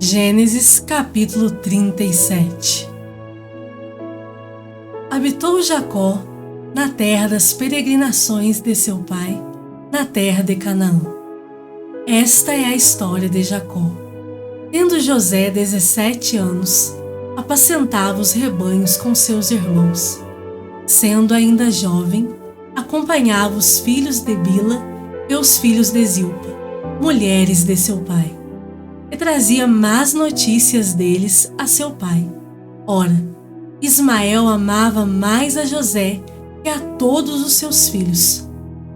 Gênesis capítulo 37. Habitou Jacó na terra das peregrinações de seu pai, na terra de Canaã. Esta é a história de Jacó. Tendo José 17 anos, apacentava os rebanhos com seus irmãos. Sendo ainda jovem, acompanhava os filhos de Bila e os filhos de Zilpa, mulheres de seu pai, e trazia más notícias deles a seu pai. Ora, Ismael amava mais a José que a todos os seus filhos,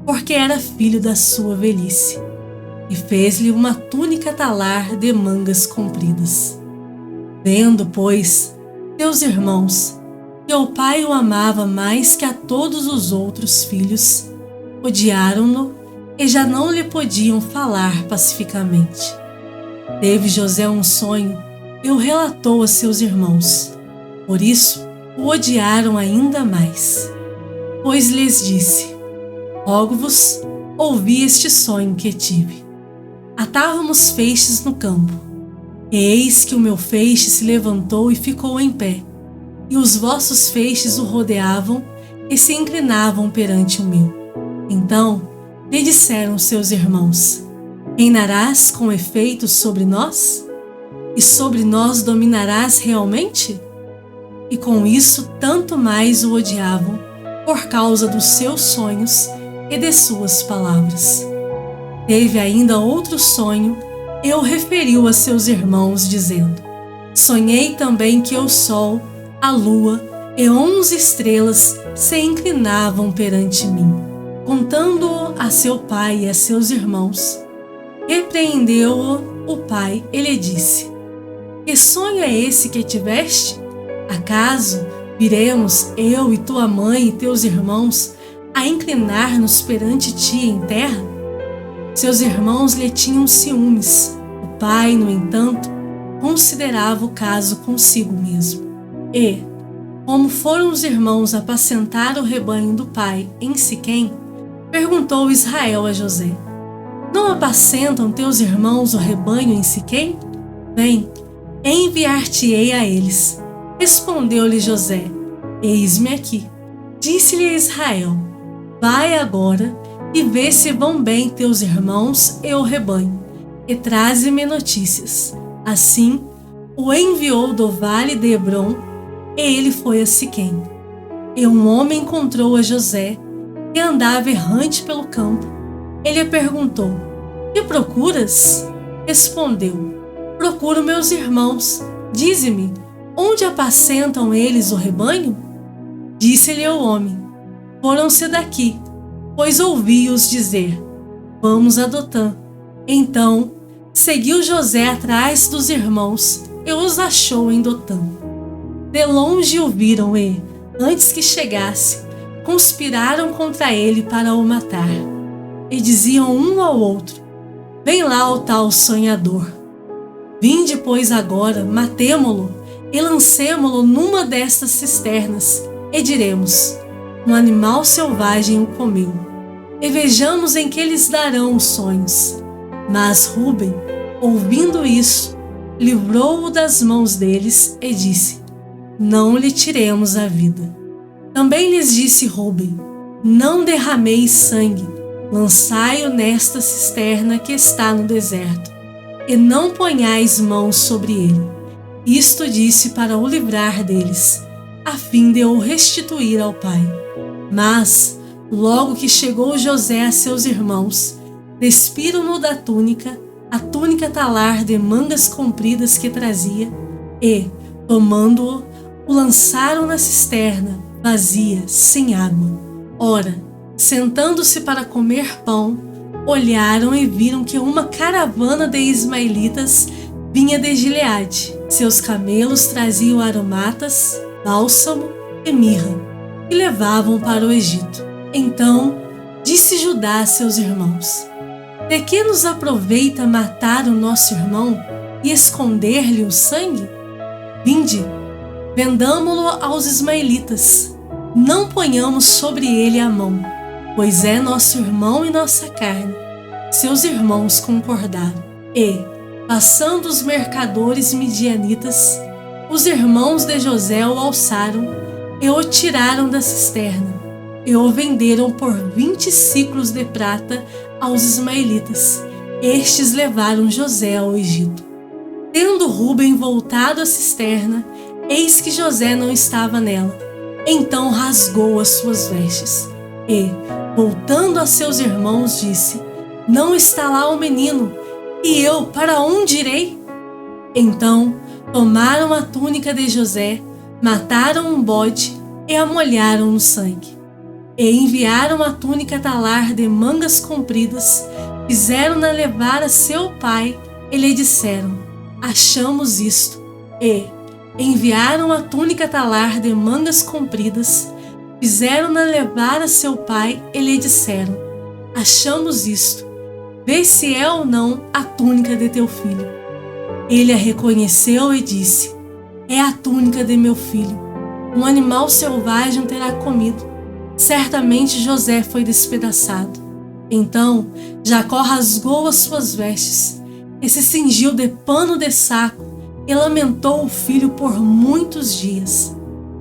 porque era filho da sua velhice, e fez-lhe uma túnica talar de mangas compridas. Vendo, pois, seus irmãos, que o pai o amava mais que a todos os outros filhos, odiaram-no e já não lhe podiam falar pacificamente. Teve José um sonho e o relatou a seus irmãos. Por isso, o odiaram ainda mais. Pois lhes disse: Rogo-vos, ouvi este sonho que tive. Atávamos feixes no campo. E eis que o meu feixe se levantou e ficou em pé, e os vossos feixes o rodeavam e se inclinavam perante o meu. Então lhe disseram seus irmãos: Reinarás com efeito sobre nós? E sobre nós dominarás realmente? E com isso tanto mais o odiavam, por causa dos seus sonhos e de suas palavras. Teve ainda outro sonho e o referiu a seus irmãos, dizendo: Sonhei também que o sol, a lua e 11 estrelas se inclinavam perante mim. Contando-o a seu pai e a seus irmãos, repreendeu-o o pai e lhe disse: Que sonho é esse que tiveste? Acaso viremos eu e tua mãe e teus irmãos a inclinar-nos perante ti em terra? Seus irmãos lhe tinham ciúmes. O pai, no entanto, considerava o caso consigo mesmo. E, como foram os irmãos apacentar o rebanho do pai em Siquém, perguntou Israel a José: Não apacentam teus irmãos o rebanho em Siquém? Vem, enviar-te-ei a eles. Respondeu-lhe José: Eis-me aqui. Disse-lhe Israel: Vai agora e vê se vão bem teus irmãos e o rebanho, e traze-me notícias. Assim, o enviou do vale de Hebrom, e ele foi a Siquém. E um homem encontrou a José, que andava errante pelo campo. Ele perguntou: Que procuras? Respondeu: Procuro meus irmãos. Dize-me, onde apacentam eles o rebanho? Disse-lhe o homem: Foram-se daqui, pois ouvi-os dizer: Vamos a Dotã. Então seguiu José atrás dos irmãos e os achou em Dotã. De longe o viram e, antes que chegasse, conspiraram contra ele para o matar. E diziam um ao outro: Vem lá o tal sonhador. Vinde, pois, agora, matemo-lo e lancemo-lo numa destas cisternas, e diremos: Um animal selvagem o comeu. E vejamos em que lhes darão os sonhos. Mas Rúben, ouvindo isso, livrou-o das mãos deles e disse: Não lhe tiremos a vida. Também lhes disse Rúben: Não derrameis sangue, lançai-o nesta cisterna que está no deserto, e não ponhais mãos sobre ele. Isto disse para o livrar deles, a fim de o restituir ao pai. Mas, logo que chegou José a seus irmãos, despiram-no da túnica, a túnica talar de mangas compridas que trazia, e, tomando-o, o lançaram na cisterna, vazia, sem água. Ora, sentando-se para comer pão, olharam e viram que uma caravana de ismaelitas vinha de Gileade. Seus camelos traziam aromatas, bálsamo e mirra, e levavam para o Egito. Então disse Judá a seus irmãos: De que nos aproveita matar o nosso irmão e esconder-lhe o sangue? Vinde, vendamo-lo aos ismaelitas, não ponhamos sobre ele a mão, pois é nosso irmão e nossa carne. Seus irmãos concordaram. E, Passando os mercadores midianitas, os irmãos de José o alçaram e o tiraram da cisterna, e o venderam por 20 siclos de prata aos ismaelitas. Estes levaram José ao Egito. Tendo Rúben voltado à cisterna, eis que José não estava nela. Então rasgou as suas vestes e, voltando a seus irmãos, disse: Não está lá o menino, e eu para onde irei? Então tomaram a túnica de José, mataram um bode e a molharam no sangue. E enviaram a túnica talar de mangas compridas, fizeram-na levar a seu pai e lhe disseram: Achamos isto. E enviaram a túnica talar de mangas compridas, fizeram-na levar a seu pai e lhe disseram: Achamos isto. Vê se é ou não a túnica de teu filho. Ele a reconheceu e disse: É a túnica de meu filho. Um animal selvagem terá comido. Certamente José foi despedaçado. Então Jacó rasgou as suas vestes e se cingiu de pano de saco e lamentou o filho por muitos dias.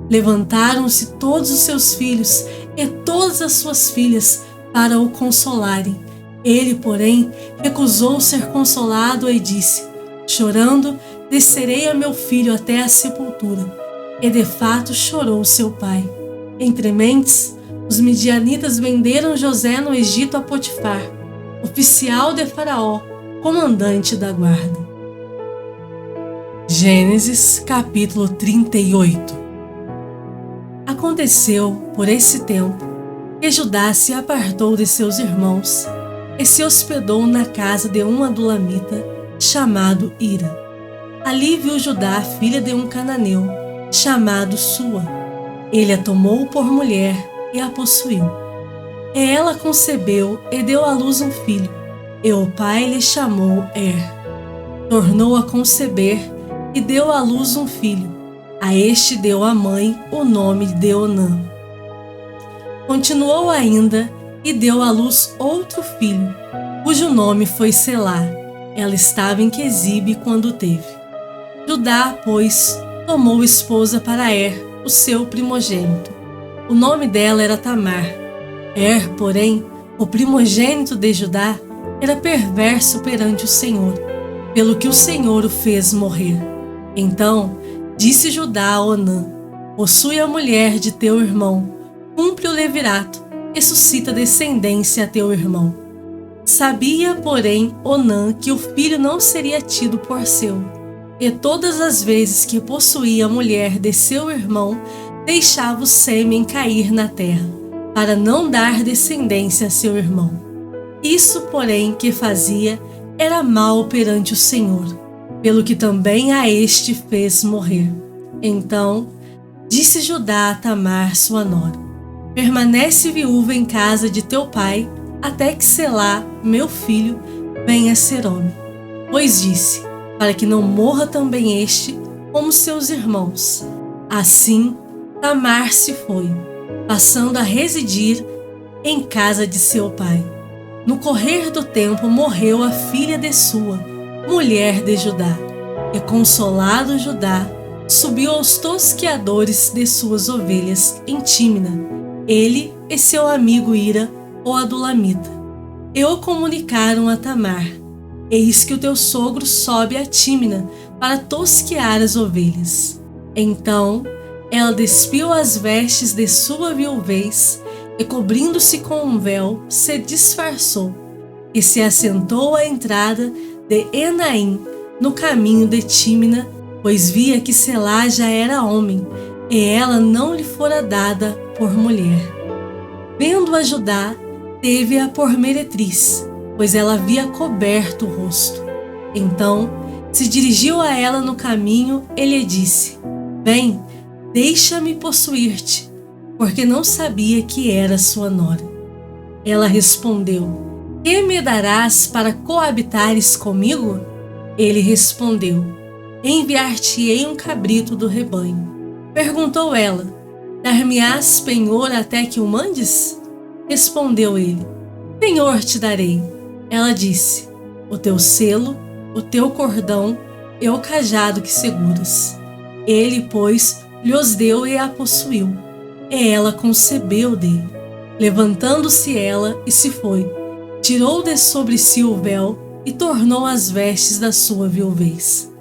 Levantaram-se todos os seus filhos e todas as suas filhas para o consolarem. Ele, porém, recusou ser consolado e disse: Chorando, descerei a meu filho até a sepultura. E de fato chorou seu pai. Entre mentes, os midianitas venderam José no Egito a Potifar, oficial de Faraó, comandante da guarda. Gênesis capítulo 38. Aconteceu, por esse tempo, que Judá se apartou de seus irmãos e se hospedou na casa de um adulamita chamado Ira. Ali viu Judá a filha de um cananeu chamado Sua. Ele a tomou por mulher e a possuiu. E ela concebeu e deu à luz um filho, e o pai lhe chamou Tornou a conceber e deu à luz um filho. A este deu a mãe o nome de Onã. Continuou ainda e deu à luz outro filho, cujo nome foi Selá. Ela estava em Quezibe quando o teve. Judá, pois, tomou esposa para o seu primogênito. O nome dela era Tamar. Porém, o primogênito de Judá, era perverso perante o Senhor, pelo que o Senhor o fez morrer. Então disse Judá a Onã: Possui a mulher de teu irmão, cumpre o levirato e suscita descendência a teu irmão. Sabia, porém, Onã que o filho não seria tido por seu, e todas as vezes que possuía a mulher de seu irmão, deixava o sêmen cair na terra, para não dar descendência a seu irmão. Isso, porém, que fazia era mal perante o Senhor, pelo que também a este fez morrer. Então disse Judá a Tamar, sua nora: Permanece viúva em casa de teu pai, até que Selá, meu filho, venha a ser homem. Pois disse: Para que não morra também este, como seus irmãos. Assim Tamar se foi, passando a residir em casa de seu pai. No correr do tempo morreu a filha de Sua, mulher de Judá, e consolado Judá, subiu aos tosqueadores de suas ovelhas em Tímina, ele e seu amigo Ira, o adulamita, e o comunicaram a Tamar: Eis que o teu sogro sobe a Tímina para tosquear as ovelhas. Então ela despiu as vestes de sua viuvez e, cobrindo-se com um véu, se disfarçou e se assentou à entrada de Enaim, no caminho de Tímina, pois via que Selá já era homem e ela não lhe fora dada por mulher. Vendo-a Judá, teve-a por meretriz, pois ela havia coberto o rosto. Então se dirigiu a ela no caminho e lhe disse: Vem, deixa-me possuir-te, porque não sabia que era sua nora. Ela respondeu: Que me darás para coabitares comigo? Ele respondeu: Enviar-te-ei um cabrito do rebanho. Perguntou ela: Dar-me-ás penhor até que o mandes? Respondeu ele: Penhor te darei. Ela disse: O teu selo o teu cordão e o cajado que seguras. Ele, pois, lhos deu e a possuiu, e ela concebeu dele. Levantando-se ela e se foi, tirou de sobre si o véu e tornou as vestes da sua viuvez.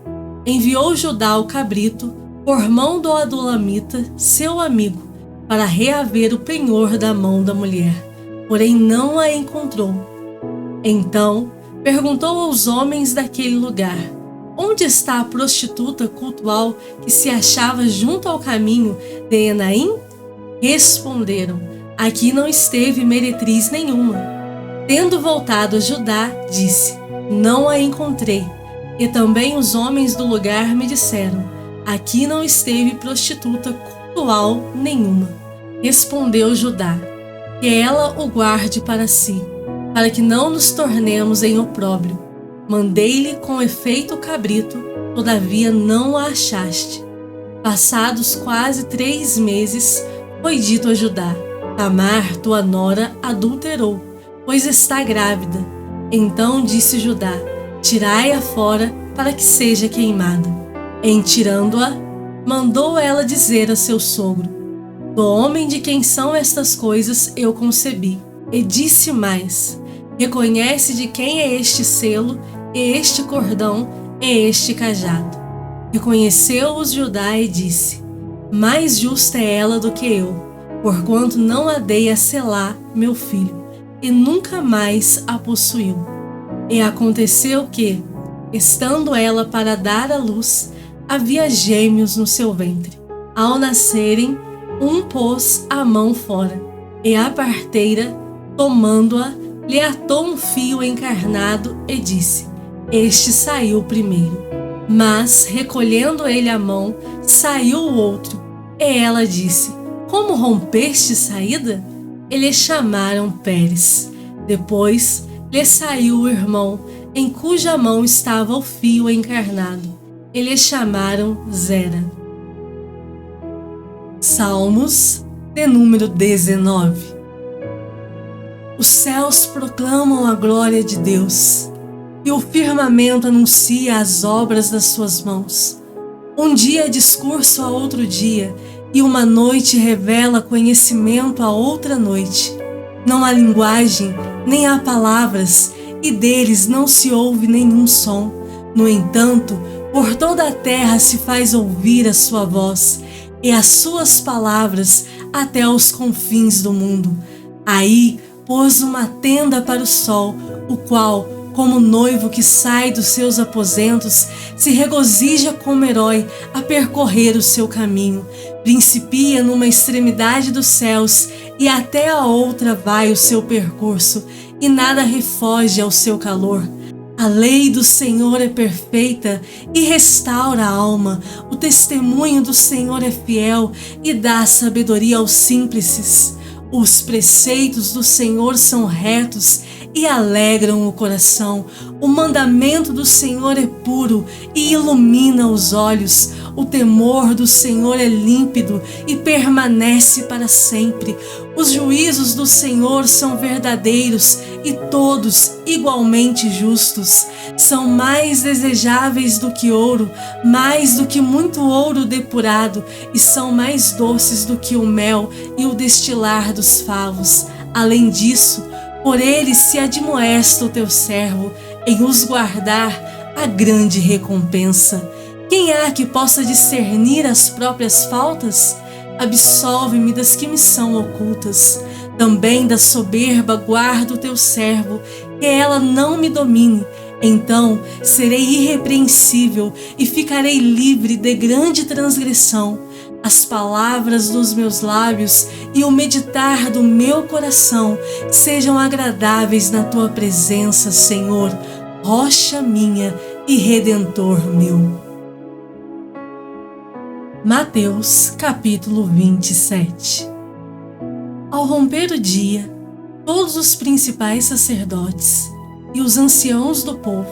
Enviou Judá o cabrito por mão do adulamita, seu amigo, para reaver o penhor da mão da mulher, porém não a encontrou. Então perguntou aos homens daquele lugar: onde está a prostituta cultual que se achava junto ao caminho de Enaim? Responderam: aqui não esteve meretriz nenhuma. Tendo voltado a Judá, disse: não a encontrei. E também os homens do lugar me disseram: aqui não esteve prostituta cultual nenhuma. Respondeu Judá: que ela o guarde para si, para que não nos tornemos em opróbrio. Mandei-lhe com efeito o cabrito, todavia não a achaste. Passados quase 3 meses, foi dito a Judá: Tamar, tua nora, adulterou, pois está grávida. Então disse Judá: tirai-a fora para que seja queimada. Em tirando-a, mandou ela dizer a seu sogro: do homem de quem são estas coisas eu concebi. E disse mais: reconhece de quem é este selo, e este cordão, e este cajado. Reconheceu-os Judá e disse: mais justa é ela do que eu, porquanto não a dei a Selá, meu filho, e nunca mais a possuiu. E aconteceu que, estando ela para dar à luz, havia gêmeos no seu ventre. Ao nascerem, um pôs a mão fora, e a parteira, tomando-a, lhe atou um fio encarnado e disse: este saiu primeiro. Mas, recolhendo ele a mão, saiu o outro. E ela disse: como rompeste saída? E lhe chamaram Pérez. Depois lhe saiu o irmão, em cuja mão estava o fio encarnado. E lhe chamaram Zera. Salmos de número 19. Os céus proclamam a glória de Deus, e o firmamento anuncia as obras das suas mãos. Um dia é discurso a outro dia, e uma noite revela conhecimento a outra noite. Não há linguagem, nem há palavras, e deles não se ouve nenhum som. No entanto, por toda a terra se faz ouvir a sua voz, e as suas palavras até os confins do mundo. Aí pôs uma tenda para o sol, o qual, como noivo que sai dos seus aposentos, se regozija como herói a percorrer o seu caminho. Principia numa extremidade dos céus e até a outra vai o seu percurso, e nada refoge ao seu calor. A lei do Senhor é perfeita e restaura a alma. O testemunho do Senhor é fiel e dá sabedoria aos simples. Os preceitos do Senhor são retos e alegram o coração. O mandamento do Senhor é puro e ilumina os olhos. O temor do Senhor é límpido e permanece para sempre. Os juízos do Senhor são verdadeiros e todos igualmente justos. São mais desejáveis do que ouro, mais do que muito ouro depurado, e são mais doces do que o mel e o destilar dos favos. Além disso, por eles se admoesta o teu servo, em os guardar a grande recompensa. Quem há que possa discernir as próprias faltas? Absolve-me das que me são ocultas. Também da soberba guarda o teu servo, que ela não me domine. Então serei irrepreensível e ficarei livre de grande transgressão. As palavras dos meus lábios e o meditar do meu coração sejam agradáveis na tua presença, Senhor, rocha minha e redentor meu. Mateus capítulo 27. Ao romper o dia, todos os principais sacerdotes e os anciãos do povo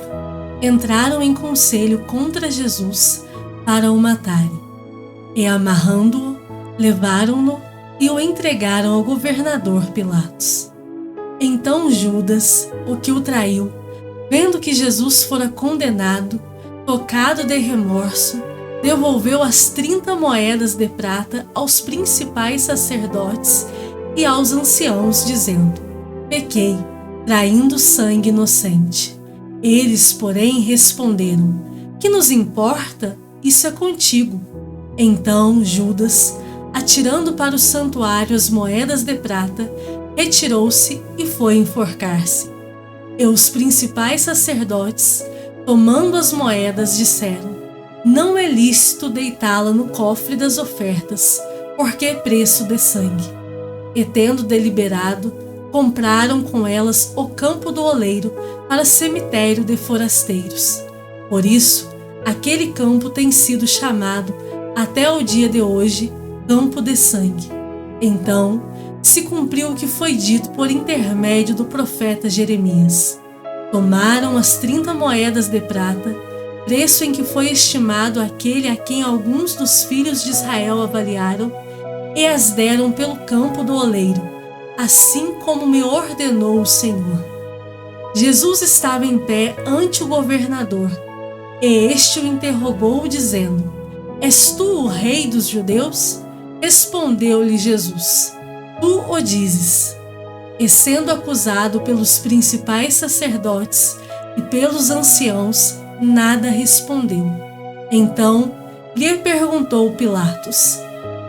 entraram em conselho contra Jesus para o matarem. E amarrando-o, levaram-no e o entregaram ao governador Pilatos. Então Judas, o que o traiu, Vendo que Jesus fora condenado, tocado de remorso, devolveu as 30 moedas de prata aos principais sacerdotes e aos anciãos, dizendo: pequei, traindo sangue inocente. Eles, porém, responderam: que nos importa? Isso é contigo. Então Judas, atirando para o santuário as moedas de prata, retirou-se e foi enforcar-se. E os principais sacerdotes, tomando as moedas, disseram: não é lícito deitá-la no cofre das ofertas, porque é preço de sangue. E tendo deliberado, compraram com elas o campo do oleiro para cemitério de forasteiros. Por isso, aquele campo tem sido chamado até o dia de hoje Campo de Sangue. Então se cumpriu o que foi dito por intermédio do profeta Jeremias. Tomaram as 30 moedas de prata, preço em que foi estimado aquele a quem alguns dos filhos de Israel avaliaram, e as deram pelo campo do oleiro, assim como me ordenou o Senhor. Jesus estava em pé ante o governador, e este o interrogou, dizendo: és tu o rei dos judeus? Respondeu-lhe Jesus: tu o dizes. E sendo acusado pelos principais sacerdotes e pelos anciãos, nada respondeu. Então lhe perguntou Pilatos: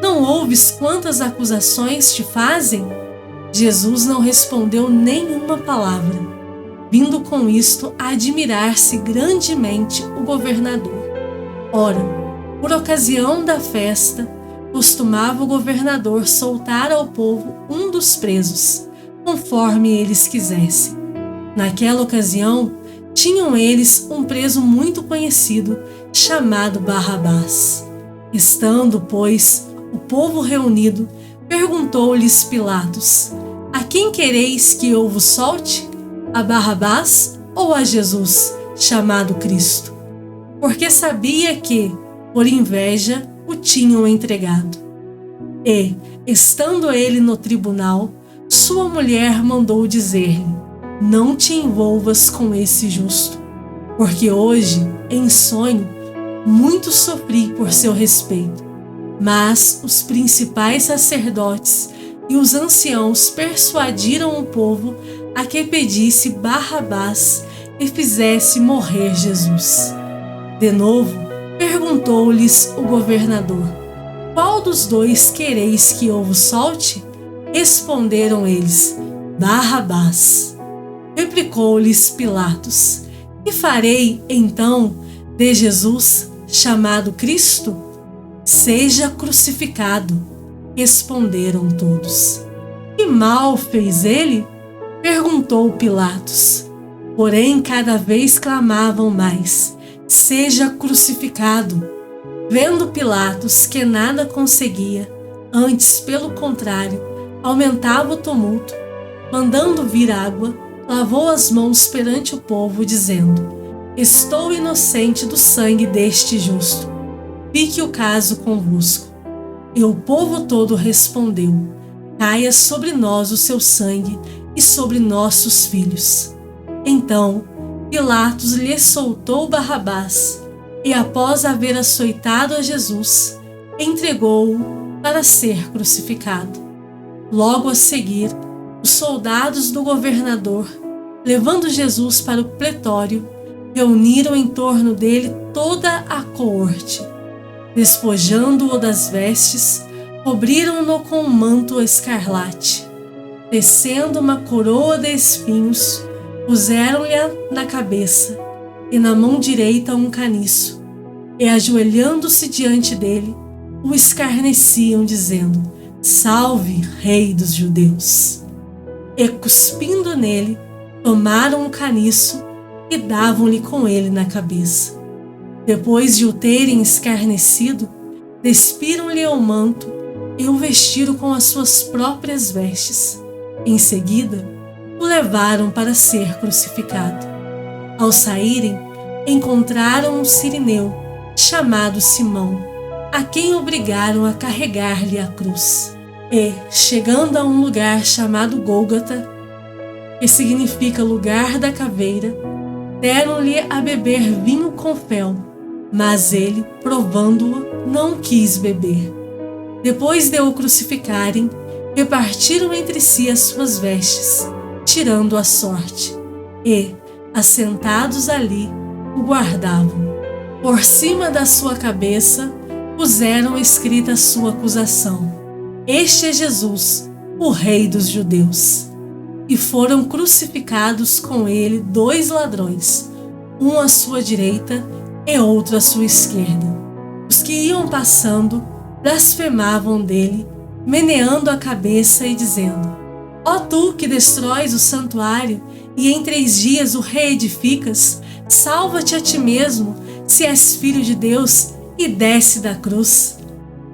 não ouves quantas acusações te fazem? Jesus não respondeu nenhuma palavra, vindo com isto a admirar-se grandemente o governador. Ora, por ocasião da festa, costumava o governador soltar ao povo um dos presos, conforme eles quisessem. Naquela ocasião, tinham eles um preso muito conhecido, chamado Barrabás. Estando, pois, o povo reunido, perguntou-lhes Pilatos: a quem quereis que eu vos solte? A Barrabás ou a Jesus, chamado Cristo? Porque sabia que, por inveja, o tinham entregado. E, estando ele no tribunal, sua mulher mandou dizer-lhe: não te envolvas com esse justo, porque hoje, em sonho, muito sofri por seu respeito. Mas os principais sacerdotes e os anciãos persuadiram o povo a que pedisse Barrabás e fizesse morrer Jesus. De novo, perguntou-lhes o governador: qual dos dois quereis que eu vos solte? Responderam eles: Barrabás. Replicou-lhes Pilatos: que farei então de Jesus, chamado Cristo? Seja crucificado. Responderam todos. Que mal fez ele? Perguntou Pilatos. Porém, cada vez clamavam mais: seja crucificado. Vendo Pilatos que nada conseguia, antes, pelo contrário, aumentava o tumulto, mandando vir água, lavou as mãos perante o povo, dizendo: estou inocente do sangue deste justo. Fique o caso convosco. E o povo todo respondeu: caia sobre nós o seu sangue e sobre nossos filhos. Então Pilatos lhe soltou Barrabás e, após haver açoitado a Jesus, entregou-o para ser crucificado. Logo a seguir, os soldados do governador, levando Jesus para o pretório, reuniram em torno dele toda a coorte. Despojando-o das vestes, cobriram-no com um manto escarlate. Tecendo uma coroa de espinhos, puseram-lhe na cabeça e na mão direita um caniço, e ajoelhando-se diante dele, o escarneciam, dizendo: salve, rei dos judeus! E cuspindo nele, tomaram o caniço e davam-lhe com ele na cabeça. Depois de o terem escarnecido, despiram-lhe o manto e o vestiram com as suas próprias vestes. Em seguida, o levaram para ser crucificado. Ao saírem, encontraram um sirineu, chamado Simão, a quem obrigaram a carregar-lhe a cruz. E, chegando a um lugar chamado Gólgota, que significa lugar da caveira, Deram-lhe a beber vinho com fel, mas ele, provando-o, não quis beber. Depois de o crucificarem, repartiram entre si as suas vestes, tirando a sorte, e, assentados ali, o guardavam. Por cima da sua cabeça, puseram escrita a sua acusação: Este é Jesus, o Rei dos Judeus. E foram crucificados com ele 2 ladrões, um à sua direita e outro à sua esquerda. Os que iam passando blasfemavam dele, meneando a cabeça e dizendo: Ó tu que destróis o santuário e em 3 dias o reedificas, salva-te a ti mesmo, se és filho de Deus, e desce da cruz.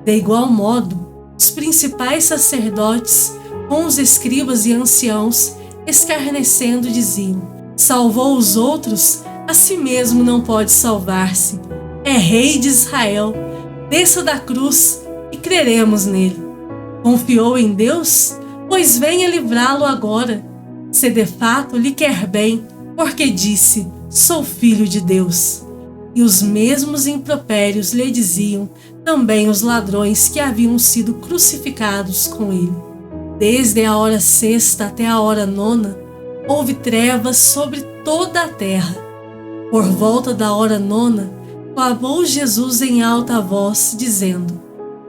De igual modo, os principais sacerdotes, com os escribas e anciãos, escarnecendo, diziam: Salvou os outros, a si mesmo não pode salvar-se. É rei de Israel, desça da cruz e creremos nele. Confiou em Deus? Pois venha livrá-lo agora, se de fato lhe quer bem, porque disse: Sou filho de Deus. E os mesmos impropérios lhe diziam também os ladrões que haviam sido crucificados com ele. Desde a hora 6ª até a hora 9ª, houve trevas sobre toda a terra. Por volta da hora 9ª, clamou Jesus em alta voz, dizendo: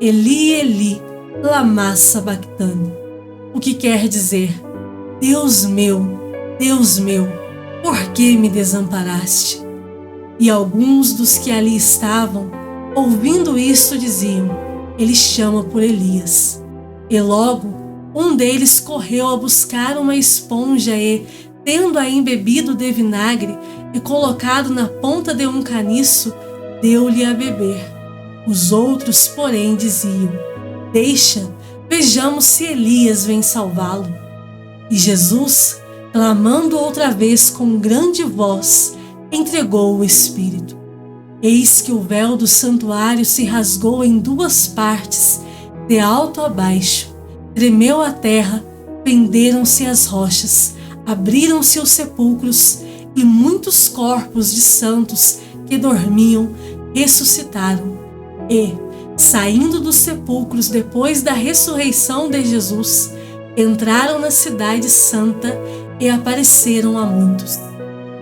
Eli, Eli, lama sabactani. O que quer dizer: Deus meu, por que me desamparaste? E alguns dos que ali estavam, ouvindo isto, diziam: Ele chama por Elias. E logo um deles correu a buscar uma esponja e, tendo-a embebido de vinagre e colocado na ponta de um caniço, deu-lhe a beber. Os outros, porém, diziam: Deixa, vejamos se Elias vem salvá-lo. E Jesus, clamando outra vez com grande voz, entregou o Espírito. Eis que o véu do santuário se rasgou em 2 partes, de alto a baixo. Tremeu a terra, penderam-se as rochas, abriram-se os sepulcros, e muitos corpos de santos que dormiam ressuscitaram. E, saindo dos sepulcros depois da ressurreição de Jesus, entraram na cidade santa e apareceram a muitos.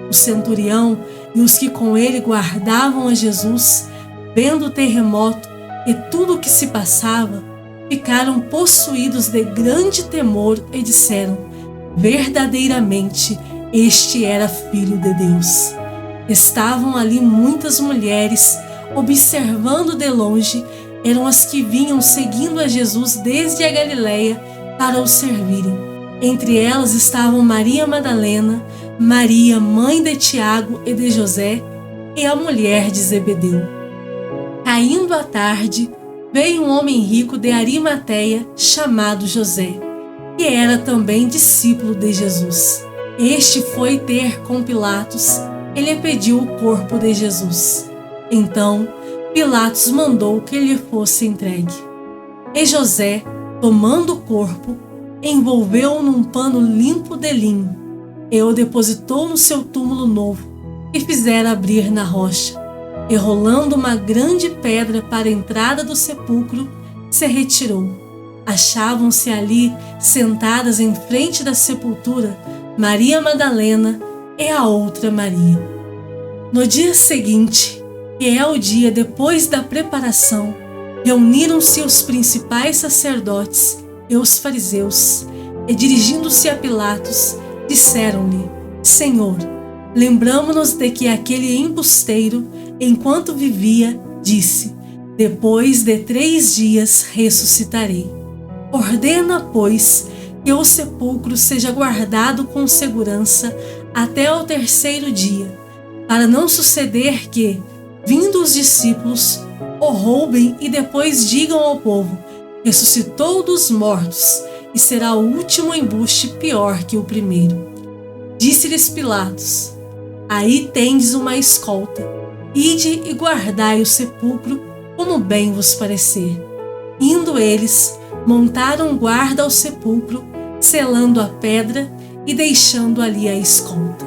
O centurião e os que com ele guardavam a Jesus, vendo o terremoto e tudo o que se passava, ficaram possuídos de grande temor e disseram: Verdadeiramente, este era Filho de Deus. Estavam ali muitas mulheres, observando de longe, eram as que vinham seguindo a Jesus desde a Galileia para o servirem. Entre elas estavam Maria Madalena, Maria, mãe de Tiago e de José, e a mulher de Zebedeu. Caindo a tarde, veio um homem rico de Arimateia, chamado José, que era também discípulo de Jesus. Este foi ter com Pilatos e lhe pediu o corpo de Jesus. Então, Pilatos mandou que lhe fosse entregue. E José, tomando o corpo, envolveu-o num pano limpo de linho e o depositou no seu túmulo novo, que fizera abrir na rocha. E rolando uma grande pedra para a entrada do sepulcro, se retirou. Achavam-se ali, sentadas em frente da sepultura, Maria Madalena e a outra Maria. No dia seguinte, que é o dia depois da preparação, reuniram-se os principais sacerdotes e os fariseus, e dirigindo-se a Pilatos, disseram-lhe: Senhor, lembramo-nos de que aquele embusteiro, enquanto vivia, disse: Depois de 3 dias ressuscitarei. Ordena, pois, que o sepulcro seja guardado com segurança até ao 3º dia, para não suceder que, vindo os discípulos, o roubem e depois digam ao povo: ressuscitou dos mortos, e será o último embuste pior que o primeiro. Disse-lhes Pilatos: Aí tendes uma escolta, ide e guardai o sepulcro como bem vos parecer. Indo eles, montaram guarda ao sepulcro, selando a pedra e deixando ali a escolta.